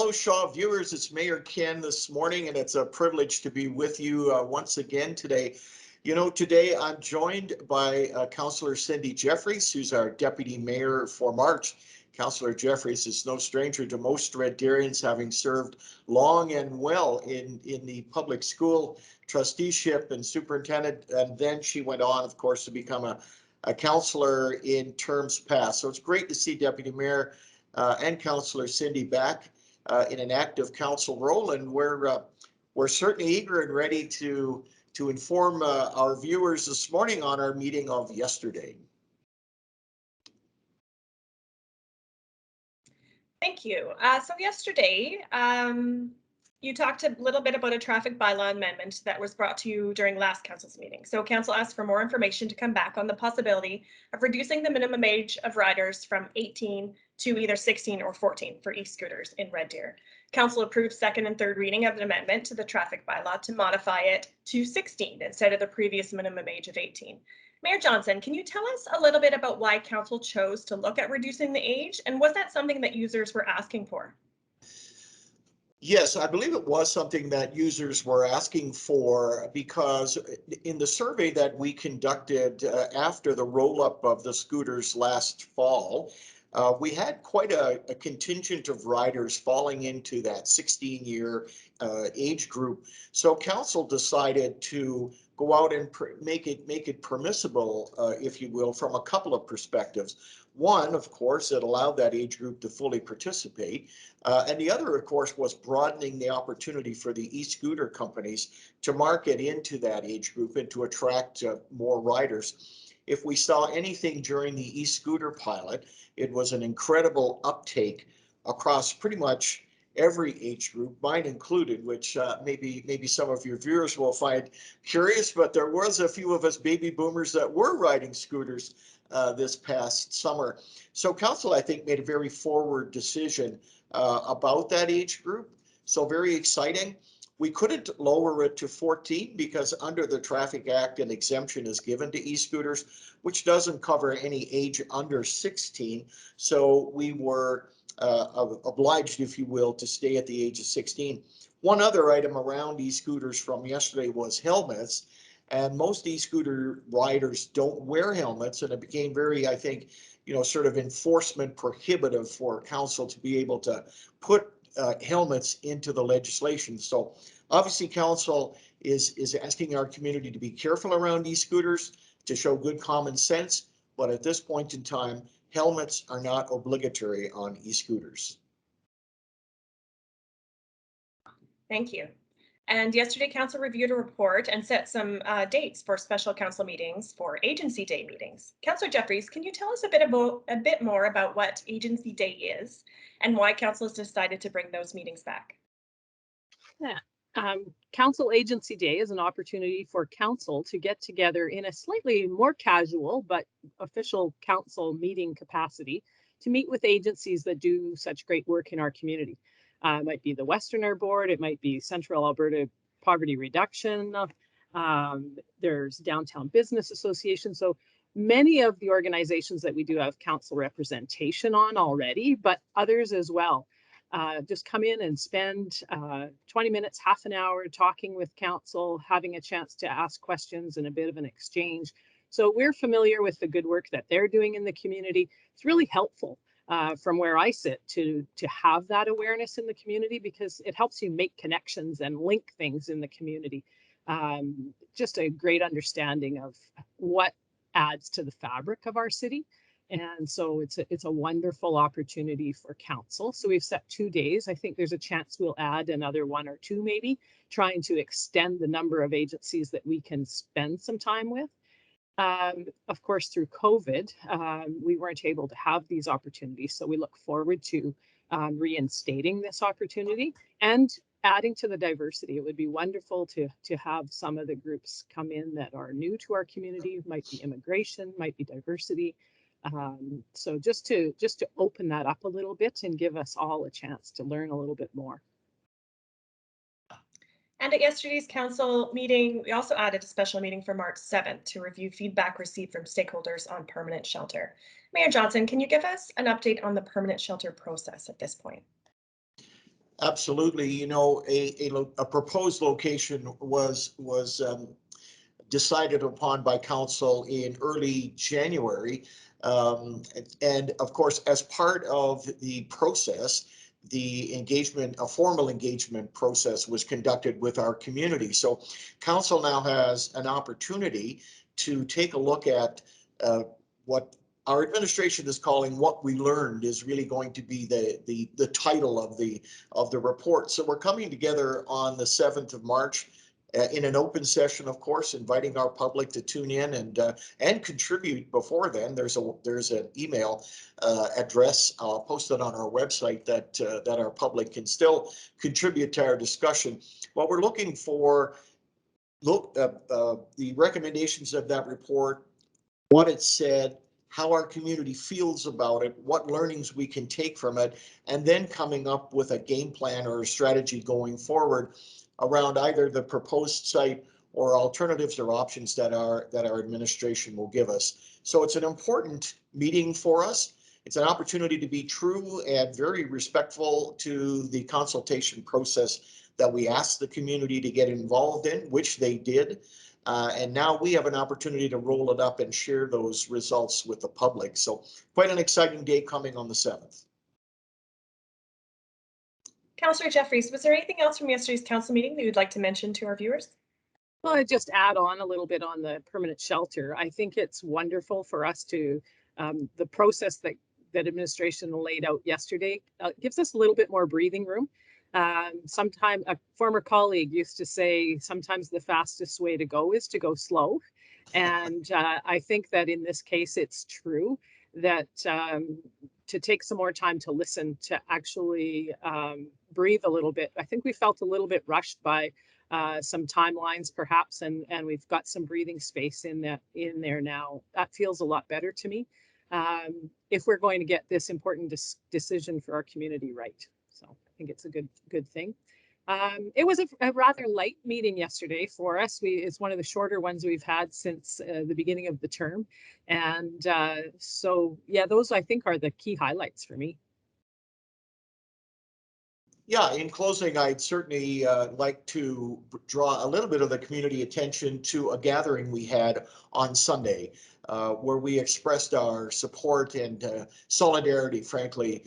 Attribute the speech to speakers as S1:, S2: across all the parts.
S1: Hello, Shaw viewers. It's Mayor Ken this morning, and it's a privilege to be with you once again today. You know, today I'm joined by Councillor Cindy Jeffries, who's our Deputy Mayor for March. Councillor Jeffries is no stranger to most Red Deerians, having served long and well in the public school trusteeship and superintendent, and then she went on, of course, to become a councillor in terms past. So it's great to see Deputy Mayor and Councillor Cindy back in an active council role, and we're certainly eager and ready to inform our viewers this morning on our meeting of yesterday.
S2: Thank you. So yesterday, you talked a little bit about a traffic bylaw amendment that was brought to you during last council's meeting. So council asked for more information to come back on the possibility of reducing the minimum age of riders from 18 to either 16 or 14 for e-scooters in Red Deer. Council approved second and third reading of an amendment to the traffic bylaw to modify it to 16 instead of the previous minimum age of 18. Mayor Johnson, can you tell us a little bit about why council chose to look at reducing the age, and was that something that users were asking for?
S1: Yes, I believe it was something that users were asking for, because in the survey that we conducted after the roll-up of the scooters last fall, we had quite a contingent of riders falling into that 16-year age group. So council decided to go out and make it permissible, if you will, from a couple of perspectives. One, of course, it allowed that age group to fully participate. And the other, of course, was broadening the opportunity for the e-scooter companies to market into that age group and to attract more riders. If we saw anything during the e-scooter pilot, it was an incredible uptake across pretty much every age group, mine included, which maybe some of your viewers will find curious, but there was a few of us baby boomers that were riding scooters this past summer. So council, I think, made a very forward decision about that age group. So very exciting. We couldn't lower it to 14 because under the Traffic Act, an exemption is given to e-scooters, which doesn't cover any age under 16. So we were obliged, if you will, to stay at the age of 16. One other item around e-scooters from yesterday was helmets. And most e-scooter riders don't wear helmets, and it became very, I think, sort of enforcement prohibitive for council to be able to put helmets into the legislation. So obviously council is asking our community to be careful around e-scooters, to show good common sense, but at this point in time, helmets are not obligatory on e-scooters.
S2: Thank you. And yesterday, council reviewed a report and set some dates for special council meetings for Agency Day meetings. Councillor Jeffries, can you tell us a bit more about what Agency Day is and why council has decided to bring those meetings back?
S3: Yeah. Council Agency Day is an opportunity for council to get together in a slightly more casual but official council meeting capacity to meet with agencies that do such great work in our community. It might be the Westerner Board, it might be Central Alberta Poverty Reduction, there's Downtown Business Association. So many of the organizations that we do have council representation on already, but others as well. Just come in and spend 20 minutes, half an hour talking with council, having a chance to ask questions and a bit of an exchange. So we're familiar with the good work that they're doing in the community. It's really helpful from where I sit to have that awareness in the community, because it helps you make connections and link things in the community. Just a great understanding of what adds to the fabric of our city. And so it's a wonderful opportunity for council. So we've set 2 days. I think there's a chance we'll add another 1 or 2, maybe, trying to extend the number of agencies that we can spend some time with. Of course, through COVID, we weren't able to have these opportunities. So we look forward to reinstating this opportunity and adding to the diversity. It would be wonderful to have some of the groups come in that are new to our community. Might be immigration, might be diversity. So just to open that up a little bit and give us all a chance to learn a little bit more.
S2: And at yesterday's council meeting, we also added a special meeting for March 7th to review feedback received from stakeholders on permanent shelter. Mayor Johnson, can you give us an update on the permanent shelter process at this point?
S1: Absolutely. You know, a proposed location was decided upon by council in early January. And of course, as part of the process, the engagement, a formal engagement process was conducted with our community. So council now has an opportunity to take a look at what our administration is calling What We Learned is really going to be the title of the report. So we're coming together on the 7th of March in an open session, of course, inviting our public to tune in and contribute before then. There's an email address posted on our website that our public can still contribute to our discussion. What we're looking for, the recommendations of that report, what it said, how our community feels about it, what learnings we can take from it, and then coming up with a game plan or a strategy going forward around either the proposed site or alternatives or options that our administration will give us. So it's an important meeting for us. It's an opportunity to be true and very respectful to the consultation process that we asked the community to get involved in, which they did. And now we have an opportunity to roll it up and share those results with the public. So quite an exciting day coming on the 7th.
S2: Councillor Jeffries, was there anything else from yesterday's council meeting that you'd like to mention to our viewers?
S3: Well, I'd just add on a little bit on the permanent shelter. I think it's wonderful for us to, the process that administration laid out yesterday gives us a little bit more breathing room. Sometime a former colleague used to say, sometimes the fastest way to go is to go slow. And I think that in this case, it's true that to take some more time to listen, to actually breathe a little bit. I think we felt a little bit rushed by some timelines perhaps, and we've got some breathing space in there now. That feels a lot better to me if we're going to get this important decision for our community right. So I think it's a good thing. It was a rather light meeting yesterday for us. It's one of the shorter ones we've had since the beginning of the term. And so, yeah, those I think are the key highlights for me.
S1: Yeah, in closing, I'd certainly like to draw a little bit of the community attention to a gathering we had on Sunday, where we expressed our support and solidarity, frankly,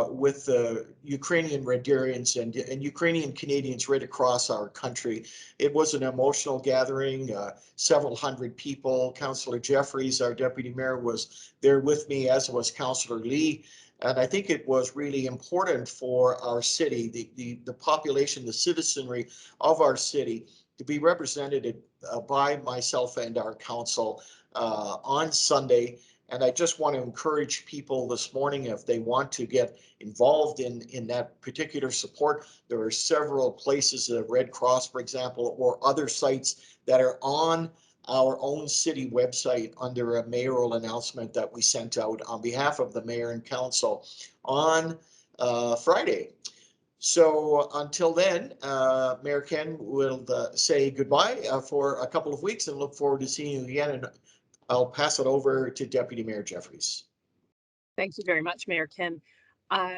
S1: with the Ukrainian Red Deerians and Ukrainian Canadians right across our country. It was an emotional gathering, several hundred people. Councillor Jeffries, our deputy mayor, was there with me, as was Councillor Lee. And I think it was really important for our city, the population, the citizenry of our city, to be represented by myself and our council on Sunday. And I just want to encourage people this morning, if they want to get involved in that particular support, there are several places, the Red Cross, for example, or other sites that are on our own city website under a mayoral announcement that we sent out on behalf of the mayor and council on Friday. So until then, Mayor Ken will say goodbye for a couple of weeks and look forward to seeing you again. And I'll pass it over to Deputy Mayor Jeffries.
S3: Thank you very much, Mayor Ken.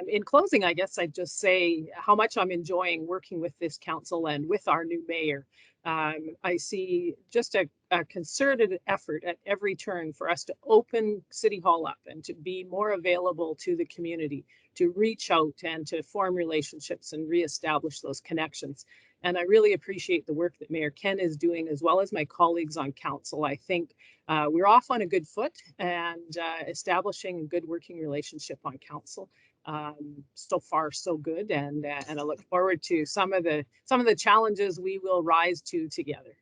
S3: In closing, I guess I'd just say how much I'm enjoying working with this council and with our new mayor. I see just a concerted effort at every turn for us to open City Hall up and to be more available to the community, to reach out and to form relationships and reestablish those connections. And I really appreciate the work that Mayor Ken is doing, as well as my colleagues on council. I think we're off on a good foot and establishing a good working relationship on council. So far, so good, and I look forward to some of the challenges we will rise to together.